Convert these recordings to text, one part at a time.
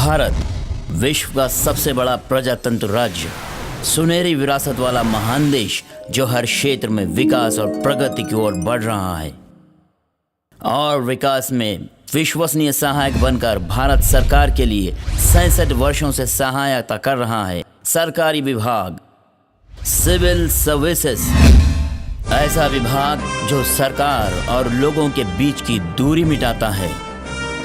भारत विश्व का सबसे बड़ा प्रजातंत्र राज्य, सुनहरी विरासत वाला महान देश जो हर क्षेत्र में विकास और प्रगति की ओर बढ़ रहा है और विकास में विश्वसनीय सहायक बनकर भारत सरकार के लिए 67 वर्षों से सहायता कर रहा है। सरकारी विभाग सिविल सर्विसेज, ऐसा विभाग जो सरकार और लोगों के बीच की दूरी मिटाता है।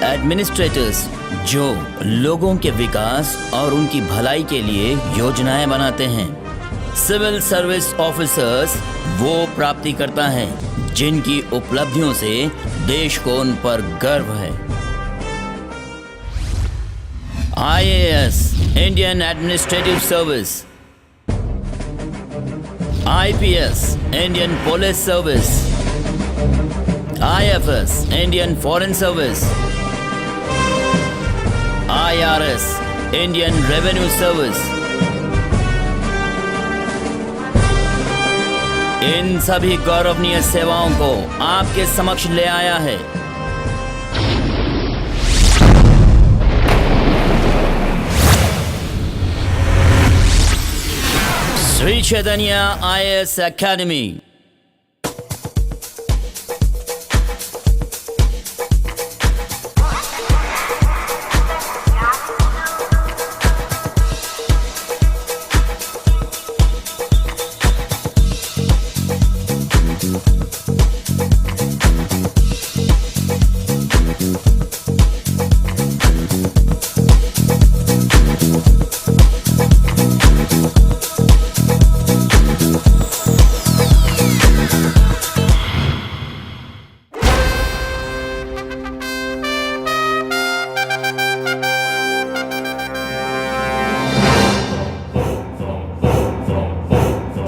एडमिनिस्ट्रेटर्स, जो लोगों के विकास और उनकी भलाई के लिए योजनाएं बनाते हैं। सिविल सर्विस ऑफिसर्स, वो प्राप्ति करता है जिनकी उपलब्धियों से देश को उन पर गर्व है। IAS, Indian administrative service. IPS, Indian police service. IFS, Indian foreign service. IRS, Indian revenue service. इन सभी गौरवनीय सेवाओं को आपके समक्ष ले आया है Shri Chaitanya IAS academy.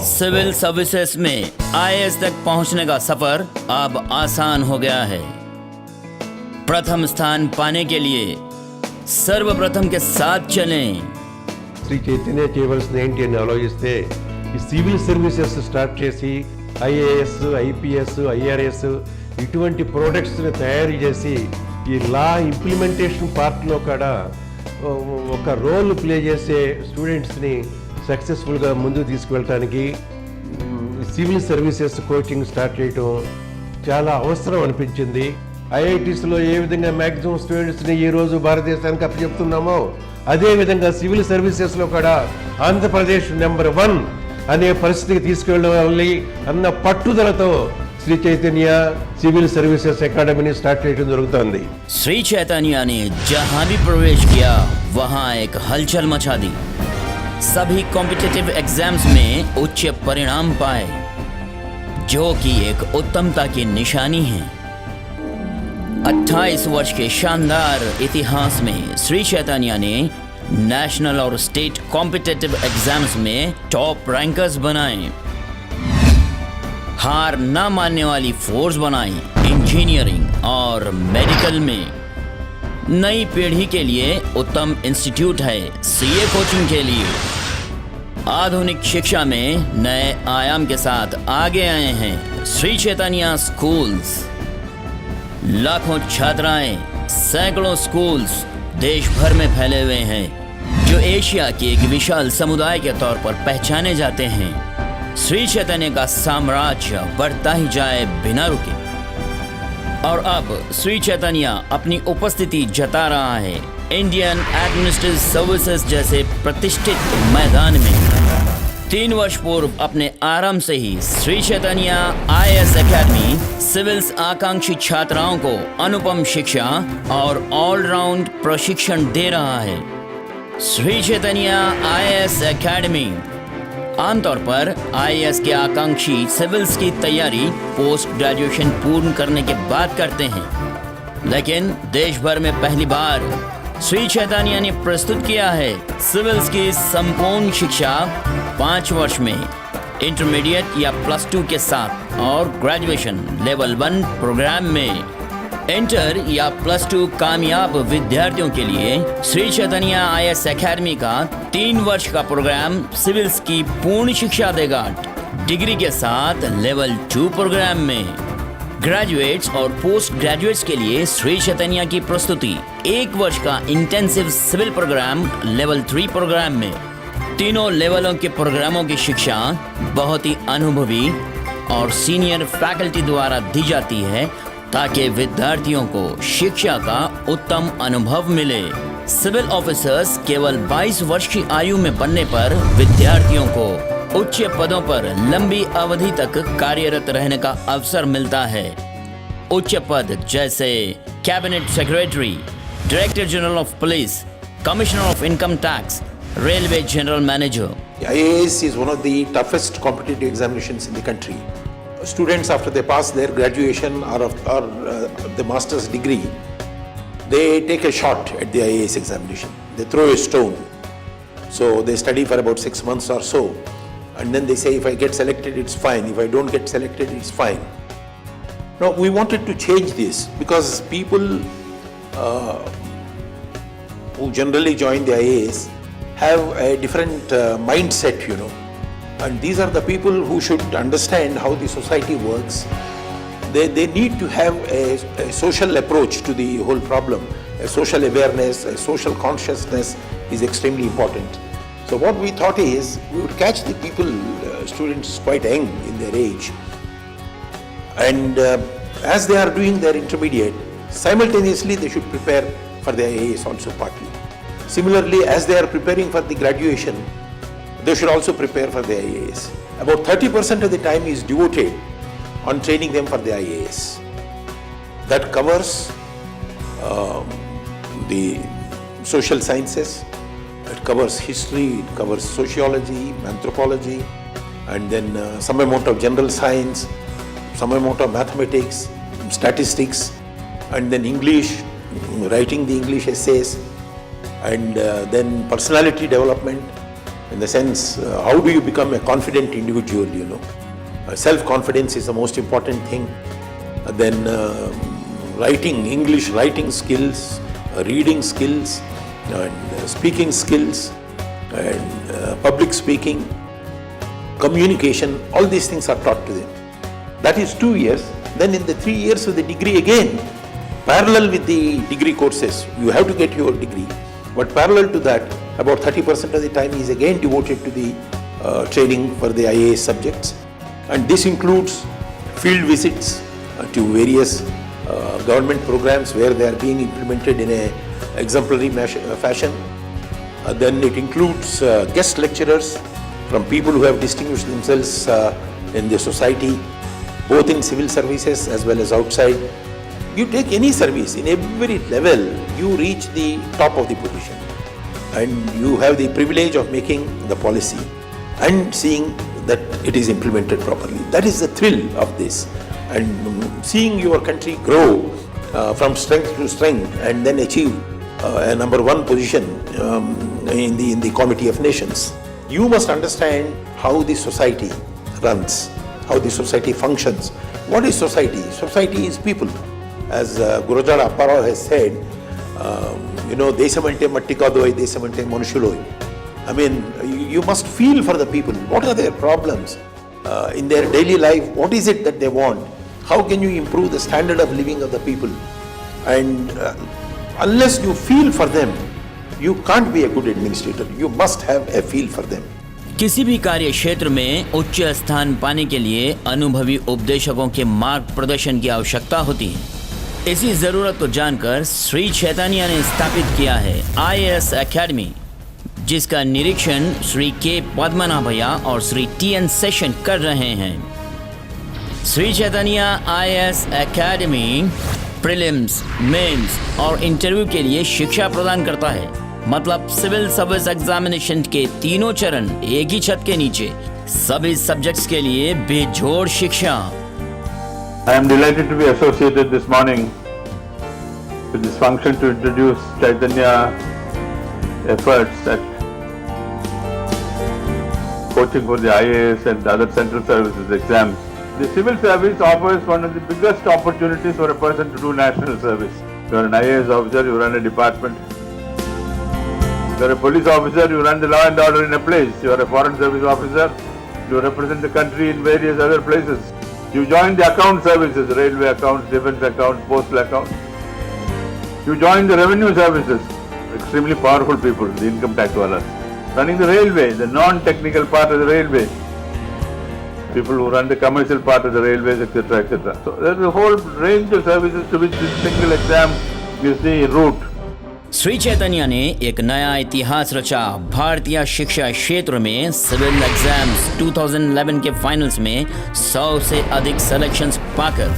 Civil services में IAS तक पहुंचने का सफर अब आसान हो गया है। प्रथम स्थान पाने के लिए सर्वप्रथम के साथ चलें। శ్రీ చైతన్య కేబుల్స్ ఏంటి అని ఆలోచిస్తే ఈ సివిల్ సర్వీసెస్ స్టార్ట్ చేసి IAS, IPS, IRS ఇటువంటి ప్రోడక్ట్స్ని తయారు చేసి ఈ లా ఇంప్లిమెంటేషన్ పార్ట్లో కూడా ఒక రోల్ ప్లే చేసే స్టూడెంట్స్ని సక్సెస్ఫుల్గా ముందుకు తీసుకువెళ్ళటానికి సివిల్ సర్వీసెస్ కోచింగ్ స్టార్ట్ చేయటం చాలా అవసరం అనిపించింది. IITస్లో ఏ విధంగా మ్యాక్సిమం స్టూడెంట్స్ని ఈరోజు భారతదేశానికి అప్పచెప్తున్నామో అదేవిధంగా సివిల్ సర్వీసెస్లో కూడా ఆంధ్రప్రదేశ్ నెంబర్ 1 అనే పరిస్థితికి తీసుకెళ్ళాలి అన్న పట్టుదలతో Shri Chaitanya civil services academy start చేయడం జరుగుతోంది। श्री चैतन्य ने जहां भी प्रवेश किया वहां एक हलचल मचा दी। सभी कॉम्पिटिटिव एग्जाम्स में उच्च परिणाम पाए, जो कि एक उत्तमता की निशानी है। 28 वर्ष के शानदार इतिहास में श्री चैतन्य ने नेशनल और स्टेट कॉम्पिटिटिव एग्जाम्स में टॉप रैंकर्स बनाए, हार न मानने वाली फोर्स बनाई। इंजीनियरिंग और मेडिकल में नई पीढ़ी के लिए उत्तम इंस्टीट्यूट है। CA कोचिंग के लिए आधुनिक शिक्षा में नए आयाम के साथ आगे आए हैं श्री चैतन्य स्कूल्स। लाखों छात्राएं, सैकड़ों स्कूल्स देश भर में फैले हुए हैं, जो एशिया के एक विशाल समुदाय के तौर पर पहचाने जाते हैं। श्री चैतन्य का साम्राज्य बढ़ता ही जाए बिना रुके। और अब श्री चैतन्य अपनी उपस्थिति जता रहा है इंडियन एडमिनिस्ट्रेटिव सर्विसेज जैसे प्रतिष्ठित मैदान में। 3 वर्ष पूर्व अपने आरंभ से ही Shri Chaitanya IAS academy civils आकांक्षी छात्राओं को अनुपम शिक्षा और ऑलराउंड प्रशिक्षण दे रहा है। श्री चैतन्य IAS एकेडमी आमतौर पर IAS के आकांक्षी सिविल्स की तैयारी पोस्ट ग्रेजुएशन पूर्ण करने के बाद करते हैं, लेकिन देश भर में पहली बार श्री चैतन्य ने प्रस्तुत किया है सिविल्स की संपूर्ण शिक्षा 5 वर्ष में इंटरमीडिएट या +2 के साथ और ग्रेजुएशन लेवल 1 प्रोग्राम में। इंटर या +2 कामयाब विद्यार्थियों के लिए श्री चैतन्य IAS एकेडमी का 3 वर्ष का प्रोग्राम सिविल्स की पूर्ण शिक्षा देगा, डिग्री के साथ लेवल 2 प्रोग्राम में। ग्रेजुएट्स और पोस्ट ग्रेजुएट्स के लिए श्री चैतन्य की प्रस्तुति 1 वर्ष का intensive civil program level 3 program में तीनों लेवलों के प्रोग्रामों की शिक्षा बहुत ही अनुभवी और सीनियर फैकल्टी द्वारा दी जाती है ताकि विद्यार्थियों को शिक्षा का उत्तम अनुभव मिले। सिविल ऑफिसर्स केवल 22 वर्ष की आयु में बनने पर विद्यार्थियों को उच्च पदों पर लंबी अवधि तक कार्यरत रहने का अवसर मिलता है। उच्च पद जैसे cabinet secretary, director general of police, commissioner of income tax, railway general manager. IAS is one of the toughest competitive examinations in the country. Students, after they pass their graduation or the master's degree, they take a shot at the IAS examination. They throw a stone. So they study for about 6 months or so, and then they say, if I get selected, it's fine. If I don't get selected, it's fine. Now, we wanted to change this because people who generally join the IAS have a different mindset, and these are the people who should understand how the society works. They need to have a social approach to the whole problem. A social awareness, a social consciousness is extremely important. So what we thought is, we would catch the people, students quite young in their age, and as they are doing their intermediate, simultaneously they should prepare for the IAS also partly. Similarly, as they are preparing for the graduation, they should also prepare for the IAS. About 30% of the time is devoted on training them for the IAS. That covers the social sciences, it covers history, it covers sociology, anthropology, and then some amount of general science, some amount of mathematics, statistics, and then English, writing the English essays, and then personality development, in the sense, how do you become a confident individual, self-confidence is the most important thing. Then writing, English writing skills, reading skills, and speaking skills, and public speaking, communication, all these things are taught to them. That is 2 years. Then in the 3 years of the degree again, parallel with the degree courses, you have to get your degree. But parallel to that, about 30% of the time is again devoted to the training for the IAS subjects. And this includes field visits to various government programs where they are being implemented in a exemplary fashion. Then it includes guest lecturers from people who have distinguished themselves in the society, both in civil services as well as outside. You take any service, in every level, you reach the top of the position, and you have the privilege of making the policy and seeing that it is implemented properly. That is the thrill of this, and seeing your country grow from strength to strength and then achieve a number 1 position in the Committee of Nations. You must understand how the society runs, how the society functions. What is society? Society is people. As Gurujara Apparao has said, Desamante Mattikadoi, Desamante Manushaloi. I mean, you must feel for the people. What are their problems in their daily life? What is it that they want? How can you improve the standard of living of the people? And unless you feel for them, you can't be a good administrator. You must have a feel for them. किसी भी कार्य क्षेत्र में उच्च स्थान पाने के लिए अनुभवी उपदेशकों के मार्ग प्रदर्शन की आवश्यकता होती है। इसी जरूरत को जानकर श्री चैतन्य ने स्थापित किया है IAS एकेडमी, जिसका निरीक्षण श्री के पद्मनाभैया और श्री TN सेशन कर रहे हैं। Shri Chaitanya IAS academy prelims, mains और इंटरव्यू के लिए शिक्षा प्रदान करता है। मतलब सिविल सर्विस एग्जामिनेशन के तीनों चरण एक ही छत के नीचे, सभी सब्जेक्ट्स के लिए बेजोड़ शिक्षा। I am delighted to be associated this morning with this function to introduce Chaitanya efforts at coaching for the IAS and other central services exams. The civil service offers one of the biggest opportunities for a person to do national service. You are an IAS officer, you run a department. You are a police officer, you run the law and order in a place. You are a foreign service officer, you represent the country in various other places. You join the account services, railway accounts, defense accounts, postal accounts. You join the revenue services, extremely powerful people, the income tax wallahs. Running the railway, the non-technical part of the railway. People who run the commercial part of the railways, etc., etc. So there's a whole range of services to which this single exam is the route. Shri Chaitanya ने एक नया इतिहास रचा भारतीय शिक्षा क्षेत्र में। Civil exams 2011 के फाइनल्स में 100 से अधिक सिलेक्शंस पाकर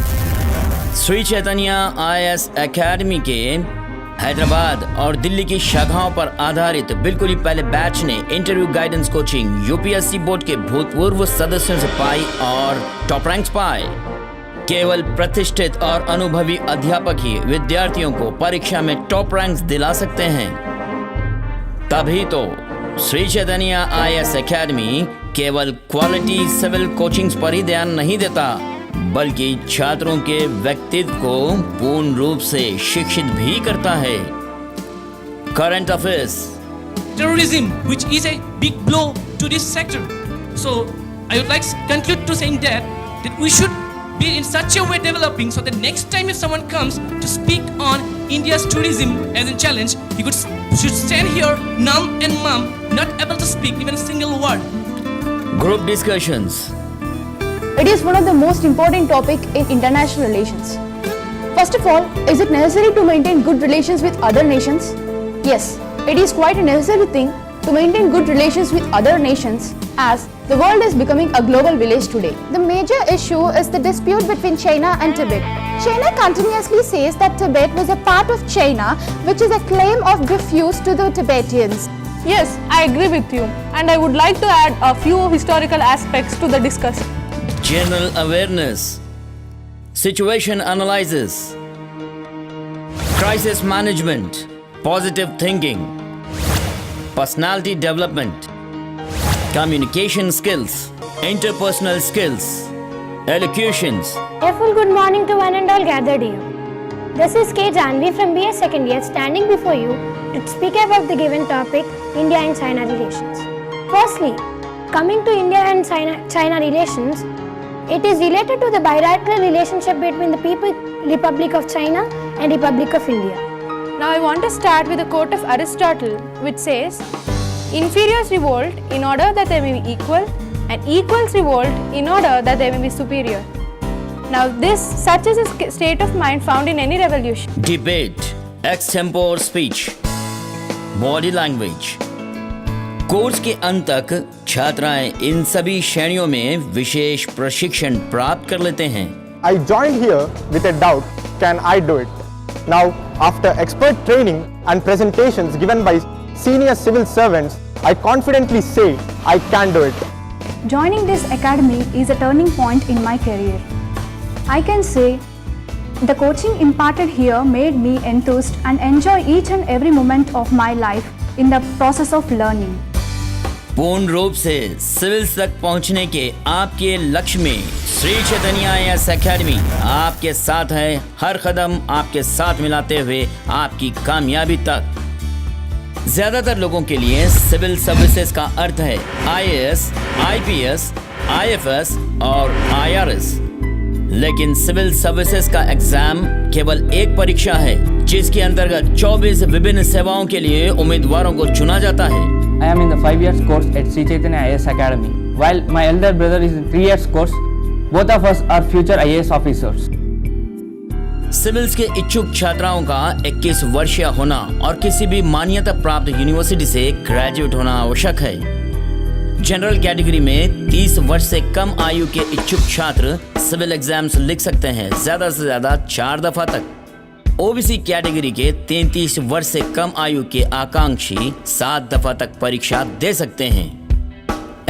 श्री चैतन्य IAS एकेडमी के हैदराबाद और दिल्ली की शाखाओं पर आधारित बिल्कुल ही पहले बैच ने interview guidance coaching UPSC board के भूतपूर्व सदस्यों से पाई और टॉप रैंक्स पाए। केवल प्रतिष्ठित और अनुभवी अध्यापक ही विद्यार्थियों को परीक्षा में टॉप रैंक्स दिला सकते हैं। तभी तो श्री चैतन्य IAS एकेडमी केवल क्वालिटी सिविल कोचिंग्स पर ही ध्यान नहीं देता, बल्कि छात्रों के व्यक्तित्व को पूर्ण रूप से शिक्षित भी करता है। Current affairs. Terrorism, which is a big blow to this sector. So I would like to conclude to saying that we should be in such a way developing so that next time if someone comes to speak on India's tourism as a challenge, he should stand here numb and mum, not able to speak even a single word. Group discussions. It is one of the most important topic in international relations. First of all, is it necessary to maintain good relations with other nations? Yes, it is quite a necessary thing to maintain good relations with other nations as the world is becoming a global village today. The major issue is the dispute between China and Tibet. China continuously says that Tibet was a part of China, which is a claim of disuse to the Tibetans. Yes, I agree with you, and I would like to add a few historical aspects to the discussion. General awareness, situation analysis, crisis management, positive thinking, personality development, communication skills, interpersonal skills, elocutions. A full good morning to one and all gathered here. This is K. Janvi from BS second year standing before you to speak about the given topic, India and China relations. Firstly, coming to India and China relations, it is related to the bilateral relationship between the Republic of China and Republic of India. Now I want to start with a quote of Aristotle which says, inferiors revolt in order that they may be equal, and equals revolt in order that they may be superior. Now such is a state of mind found in any revolution. Debate, extempore speech, body language. Course के अंत तक छात्राएं इन सभी श्रेणियों में विशेष प्रशिक्षण प्राप्त कर लेते हैं। I joined here with a doubt, can I do it? Now, after expert training and presentations given by senior civil servants, I confidently say I can do it. Joining this academy is a turning point in my career. I can say the coaching imparted here made me enthused and enjoy each and every moment of my life in the process of learning. पूर्ण रूप से civils तक पहुंचने के आपके लक्ष्य में Shri Chaitanya IAS academy आपके साथ है, हर कदम आपके साथ मिलाते हुए आपकी कामयाबी तक। ज्यादातर लोगों के लिए सिविल सर्विसेज का अर्थ है IAS, IPS, IFS और IRS, लेकिन सिविल सर्विसेज का एग्जाम केवल एक परीक्षा है जिसके अंतर्गत 24 विभिन्न सेवाओं के लिए उम्मीदवारों को चुना जाता है। I am in the 5 years course at Sri Chaitanya IAS Academy, while my elder brother is in 3 years course. Both of us are future IAS officers. Civils के इच्छुक छात्राओं का 21 वर्षीय होना और किसी भी मान्यता प्राप्त यूनिवर्सिटी से ग्रेजुएट होना आवश्यक है। जनरल कैटेगरी में 30 वर्ष से कम आयु के इच्छुक छात्र सिविल एग्जाम्स लिख सकते हैं, ज्यादा से ज्यादा 4 दफा तक। ओबीसी कैटेगरी के 33 वर्ष से कम आयु के आकांक्षी 7 दफा तक परीक्षा दे सकते हैं।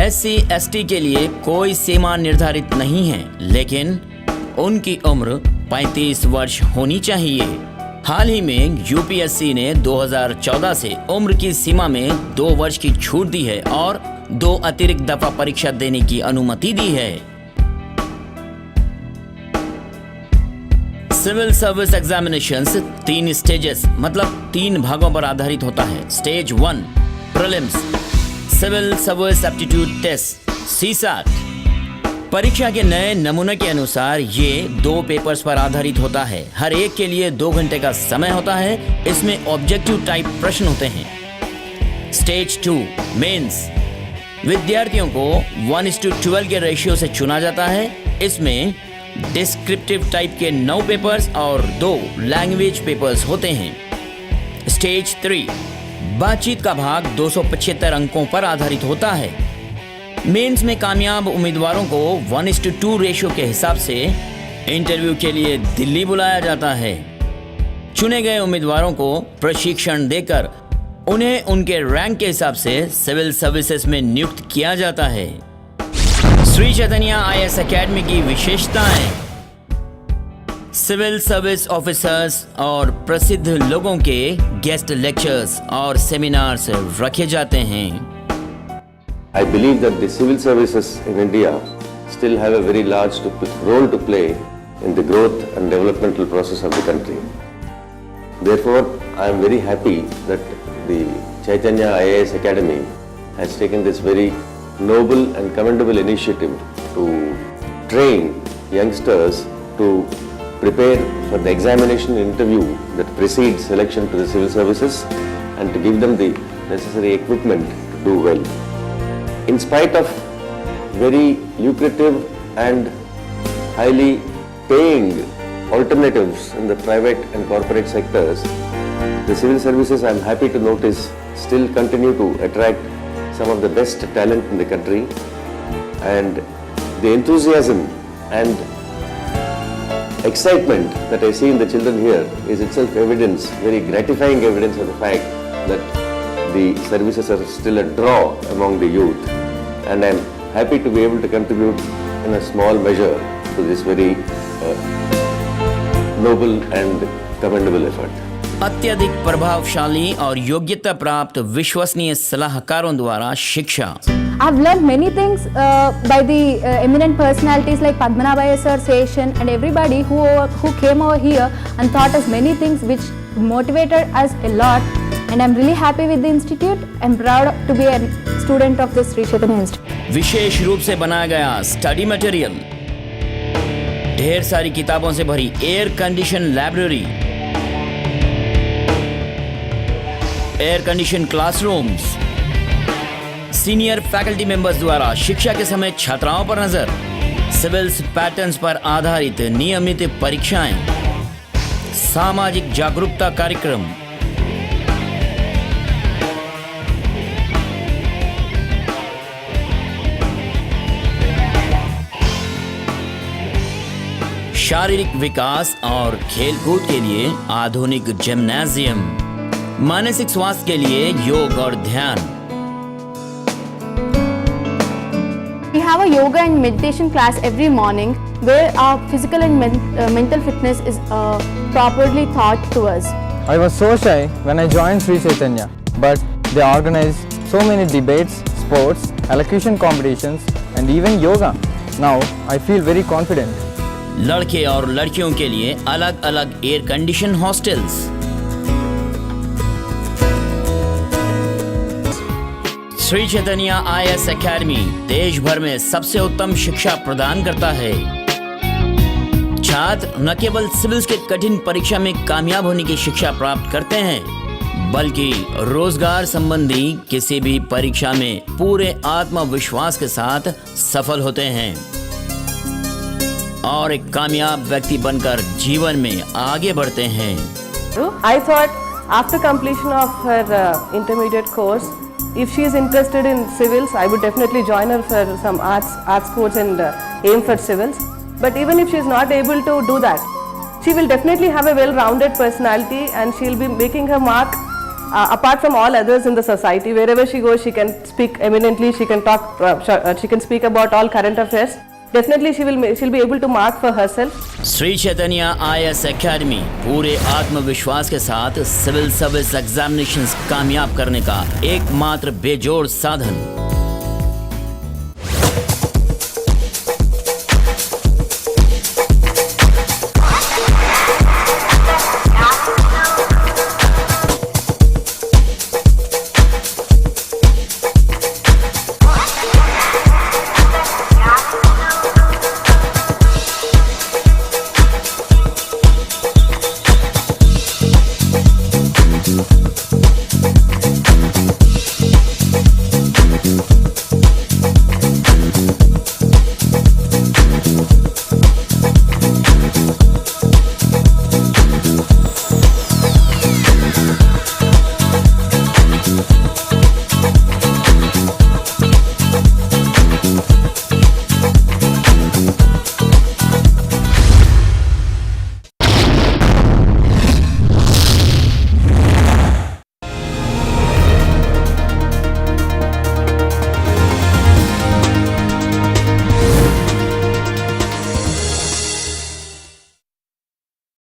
SC/ST के लिए कोई सीमा निर्धारित नहीं है, लेकिन उनकी उम्र 35 वर्ष होनी चाहिए। हाल ही में यूपीएससी ने 2014 से उम्र की सीमा में 2 वर्ष की छूट दी है और 2 अतिरिक्त दफा परीक्षा देने की अनुमति दी है। सिविल सर्विस एग्जामिनेशंस 3 स्टेजेस मतलब 3 भागों पर आधारित होता है। Stage 1 prelims, civil service aptitude test CSAT। परीक्षा के नए नमूने के अनुसार ये 2 पेपर्स पर आधारित होता है। हर एक के लिए 2 घंटे का समय होता है। इसमें ऑब्जेक्टिव टाइप प्रश्न होते हैं। स्टेज 2 मेंस, विद्यार्थियों को 1:12 के रेशियो से चुना जाता है। इसमें डिस्क्रिप्टिव टाइप के 9 पेपर्स और 2 लैंग्वेज पेपर्स होते हैं। स्टेज 3 बातचीत का भाग 275 अंकों पर आधारित होता है। मेंस में कामयाब उम्मीदवारों को 1:2 रेशियो के हिसाब से इंटरव्यू के लिए दिल्ली बुलाया जाता है। चुने गए उम्मीदवारों को प्रशिक्षण देकर उन्हें उनके रैंक के हिसाब से सिविल सर्विसेज में नियुक्त किया जाता है। श्री चैतन्य IAS एकेडमी की विशेषताएं: सिविल सर्विस ऑफिसर्स और प्रसिद्ध लोगों के गेस्ट लेक्चर्स और सेमिनार्स रखे जाते हैं। I believe that the civil services in India still have a very large role to play in the growth and developmental process of the country. Therefore, I am very happy that the Chaitanya IAS Academy has taken this very noble and commendable initiative to train youngsters to prepare for the examination interview that precedes selection to the civil services and to give them the necessary equipment to do well. In spite of very lucrative and highly paying alternatives in the private and corporate sectors, the civil services, I am happy to notice, still continue to attract some of the best talent in the country, and the enthusiasm and excitement that I see in the children here is itself evidence, very gratifying evidence of the fact that the services are still a draw among the youth, and I am happy to be able to contribute in a small measure to this very noble and commendable effort. अत्यधिक प्रभावशाली और योग्यता प्राप्त विश्वसनीय सलाहकारों द्वारा शिक्षा। I've learned many things by the eminent personalities like Padmanabh Iyer sir, Seshan, and everybody who came over here and taught us many things which motivated us a lot. And I'm really happy with the institute and proud to be a student of this Sri Chaitanya Institute. विशेष रूप से बनाया गया study material, ढेर सारी किताबों से भरी air condition library, air condition classrooms, senior faculty members द्वारा शिक्षा के समय छात्राओं पर नजर, सिविल्स पैटर्न्स पर आधारित नियमित परीक्षाएं, सामाजिक जागरूकता कार्यक्रम, शारीरिक विकास और खेलकूद के लिए आधुनिक जिम्नाजियम, मानसिक स्वास्थ्य के लिए योग और ध्यान। We have a yoga and meditation class every morning where our physical and mental fitness is properly taught to us. I was so shy when I joined Sri Chaitanya, but they organized so many debates, sports, elocution competitions, and even yoga. Now I feel very confident. लड़के और लड़कियों के लिए अलग अलग air condition hostels, Shri Chaitanya IAS academy देश भर में सबसे उत्तम शिक्षा प्रदान करता है। छात्र न केवल सिविल्स के कठिन परीक्षा में कामयाब होने की शिक्षा प्राप्त करते हैं, बल्कि रोजगार संबंधी किसी भी परीक्षा में पूरे आत्मविश्वास के साथ सफल होते हैं और एक कामयाब व्यक्ति बनकर जीवन में आगे बढ़ते हैं। I thought after completion of her intermediate course, if she is interested in civils, I would definitely join her for some arts course and aim for civils. But even if she is not able to do that, she will definitely have a well-rounded personality and she will be making her mark apart from all others in the society. Wherever she goes, she can speak eminently. She can talk. She can speak about all current affairs. Definitely, she'll be able to mark for herself. Shri Chaitanya IAS academy पूरे आत्मविश्वास के साथ civil service examinations कामयाब करने का एकमात्र बेजोड़ साधन।